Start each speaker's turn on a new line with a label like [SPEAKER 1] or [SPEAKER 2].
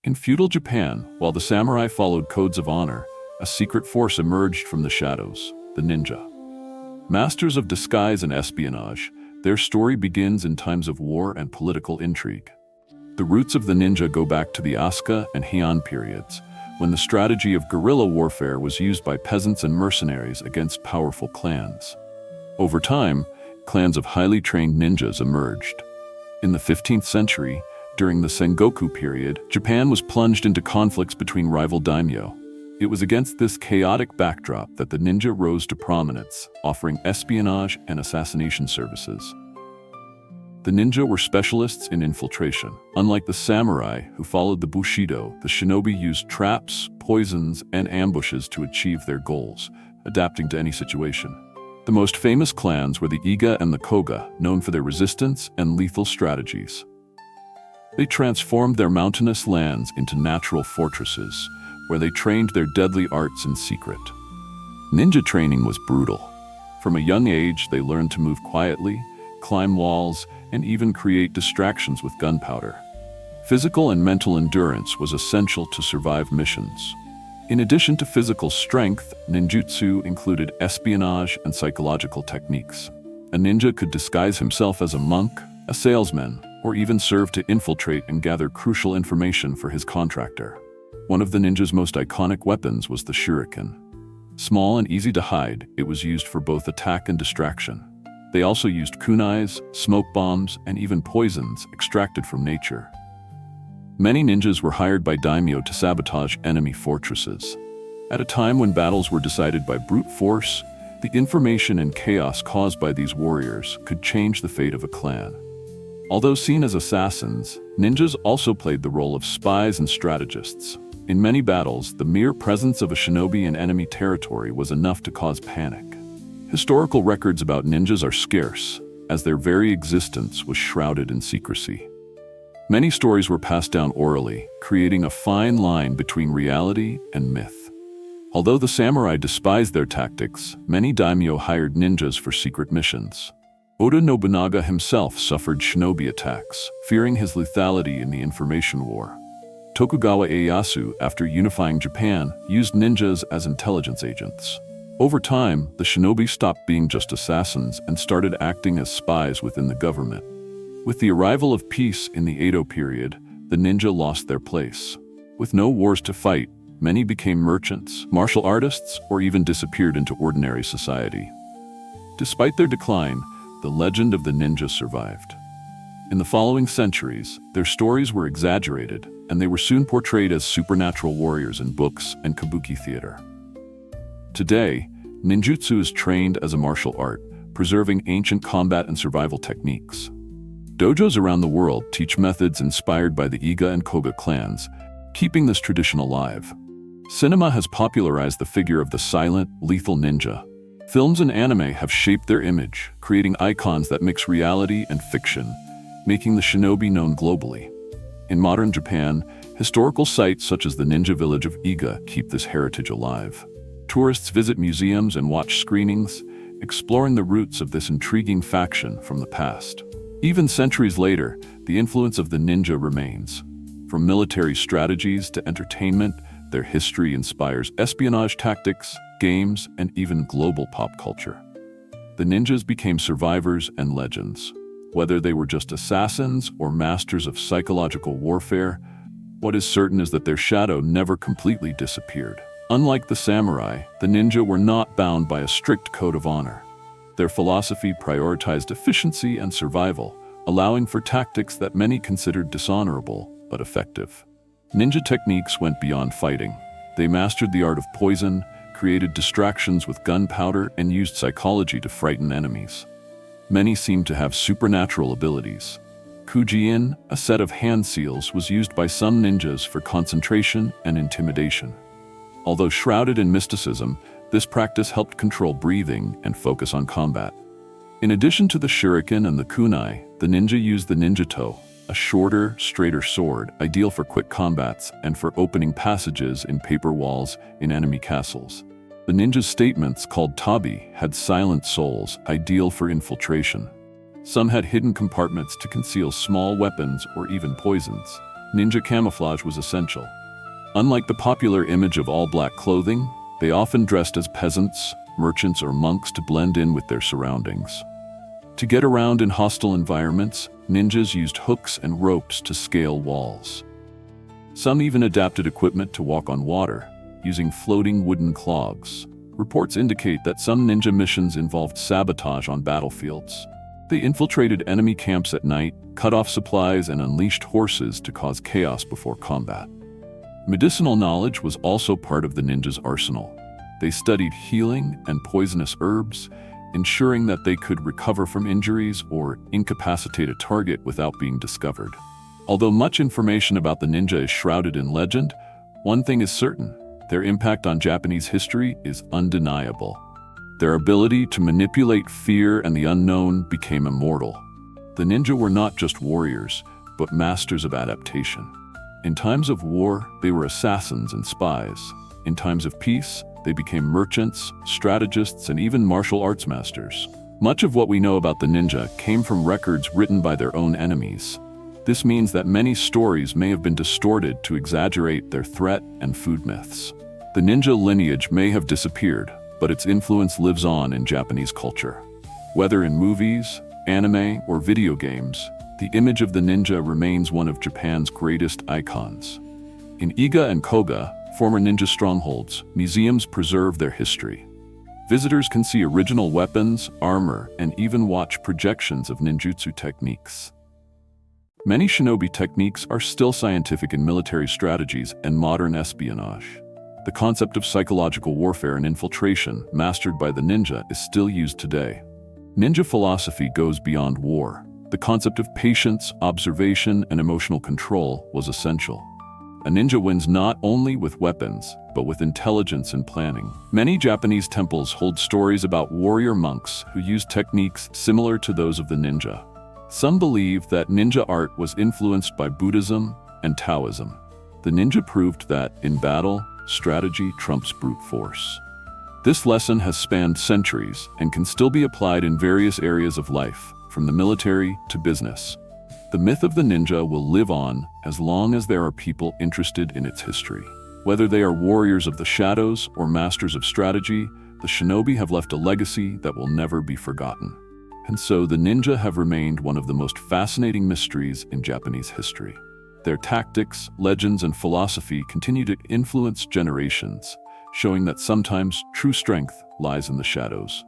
[SPEAKER 1] In feudal Japan, while the samurai followed codes of honor, a secret force emerged from the shadows, the ninja. Masters of disguise and espionage, their story begins in times of war and political intrigue. The roots of the ninja go back to the Asuka and Heian periods, when the strategy of guerrilla warfare was used by peasants and mercenaries against powerful clans. Over time, clans of highly trained ninjas emerged. In the 15th century, during the Sengoku period, Japan was plunged into conflicts between rival daimyo. It was against this chaotic backdrop that the ninja rose to prominence, offering espionage and assassination services. The ninja were specialists in infiltration. Unlike the samurai, who followed the bushido, the shinobi used traps, poisons, and ambushes to achieve their goals, adapting to any situation. The most famous clans were the Iga and the Koga, known for their resistance and lethal strategies. They transformed their mountainous lands into natural fortresses, where they trained their deadly arts in secret. Ninja training was brutal. From a young age, they learned to move quietly, climb walls, and even create distractions with gunpowder. Physical and mental endurance was essential to survive missions. In addition to physical strength, ninjutsu included espionage and psychological techniques. A ninja could disguise himself as a monk, a salesman, or even serve to infiltrate and gather crucial information for his contractor. One of the ninja's most iconic weapons was the shuriken. Small and easy to hide, it was used for both attack and distraction. They also used kunais, smoke bombs, and even poisons extracted from nature. Many ninjas were hired by daimyo to sabotage enemy fortresses. At a time when battles were decided by brute force, the information and chaos caused by these warriors could change the fate of a clan. Although seen as assassins, ninjas also played the role of spies and strategists. In many battles, the mere presence of a shinobi in enemy territory was enough to cause panic. Historical records about ninjas are scarce, as their very existence was shrouded in secrecy. Many stories were passed down orally, creating a fine line between reality and myth. Although the samurai despised their tactics, many daimyo hired ninjas for secret missions. Oda Nobunaga himself suffered shinobi attacks, fearing his lethality in the information war. Tokugawa Ieyasu, after unifying Japan, used ninjas as intelligence agents. Over time, the shinobi stopped being just assassins and started acting as spies within the government. With the arrival of peace in the Edo period, the ninja lost their place. With no wars to fight, many became merchants, martial artists, or even disappeared into ordinary society. Despite their decline, the legend of the ninja survived. In the following centuries, their stories were exaggerated, and they were soon portrayed as supernatural warriors in books and kabuki theater. Today, ninjutsu is trained as a martial art, preserving ancient combat and survival techniques. Dojos around the world teach methods inspired by the Iga and Koga clans, keeping this tradition alive. Cinema has popularized the figure of the silent, lethal ninja. Films and anime have shaped their image, creating icons that mix reality and fiction, making the shinobi known globally. In modern Japan, historical sites such as the ninja village of Iga keep this heritage alive. Tourists visit museums and watch screenings, exploring the roots of this intriguing faction from the past. Even centuries later, the influence of the ninja remains. From military strategies to entertainment, their history inspires espionage tactics, games, and even global pop culture. The ninjas became survivors and legends. Whether they were just assassins or masters of psychological warfare, what is certain is that their shadow never completely disappeared. Unlike the samurai, the ninja were not bound by a strict code of honor. Their philosophy prioritized efficiency and survival, allowing for tactics that many considered dishonorable but effective. Ninja techniques went beyond fighting. They mastered the art of poison, created distractions with gunpowder, and used psychology to frighten enemies. Many seemed to have supernatural abilities. Kujin, a set of hand seals, was used by some ninjas for concentration and intimidation. Although shrouded in mysticism, this practice helped control breathing and focus on combat. In addition to the shuriken and the kunai, the ninja used the ninjato, a shorter, straighter sword, ideal for quick combats and for opening passages in paper walls in enemy castles. The ninja's statements, called tabi, had silent souls, ideal for infiltration. Some had hidden compartments to conceal small weapons or even poisons. ninja camouflage was essential. Unlike the popular image of all-black clothing, they often dressed as peasants, merchants, or monks to blend in with their surroundings. To get around in hostile environments, ninjas used hooks and ropes to scale walls. Some even adapted equipment to walk on water, using floating wooden clogs. Reports indicate that some ninja missions involved sabotage on battlefields. They infiltrated enemy camps at night, cut off supplies, and unleashed horses to cause chaos before combat. Medicinal knowledge was also part of the ninjas' arsenal. They studied healing and poisonous herbs, ensuring that they could recover from injuries or incapacitate a target without being discovered. Although much information about the ninja is shrouded in legend, one thing is certain: their impact on Japanese history is undeniable. Their ability to manipulate fear and the unknown became immortal. The ninja were not just warriors, but masters of adaptation. In times of war, they were assassins and spies. In times of peace, they became merchants, strategists, and even martial arts masters. Much of what we know about the ninja came from records written by their own enemies. This means that many stories may have been distorted to exaggerate their threat and food myths. The ninja lineage may have disappeared, but its influence lives on in Japanese culture. Whether in movies, anime, or video games, the image of the ninja remains one of Japan's greatest icons. In Iga and Koga, former ninja strongholds, museums preserve their history. Visitors can see original weapons, armor, and even watch projections of ninjutsu techniques. Many shinobi techniques are still scientific in military strategies and modern espionage. The concept of psychological warfare and infiltration, mastered by the ninja, is still used today. Ninja philosophy goes beyond war. The concept of patience, observation, and emotional control was essential. A ninja wins not only with weapons, but with intelligence and planning. Many Japanese temples hold stories about warrior monks who used techniques similar to those of the ninja. Some believe that ninja art was influenced by Buddhism and Taoism. The ninja proved that, in battle, strategy trumps brute force. This lesson has spanned centuries and can still be applied in various areas of life, from the military to business. The myth of the ninja will live on as long as there are people interested in its history. Whether they are warriors of the shadows or masters of strategy, the shinobi have left a legacy that will never be forgotten. And so the ninja have remained one of the most fascinating mysteries in Japanese history. Their tactics, legends, and philosophy continue to influence generations, showing that sometimes true strength lies in the shadows.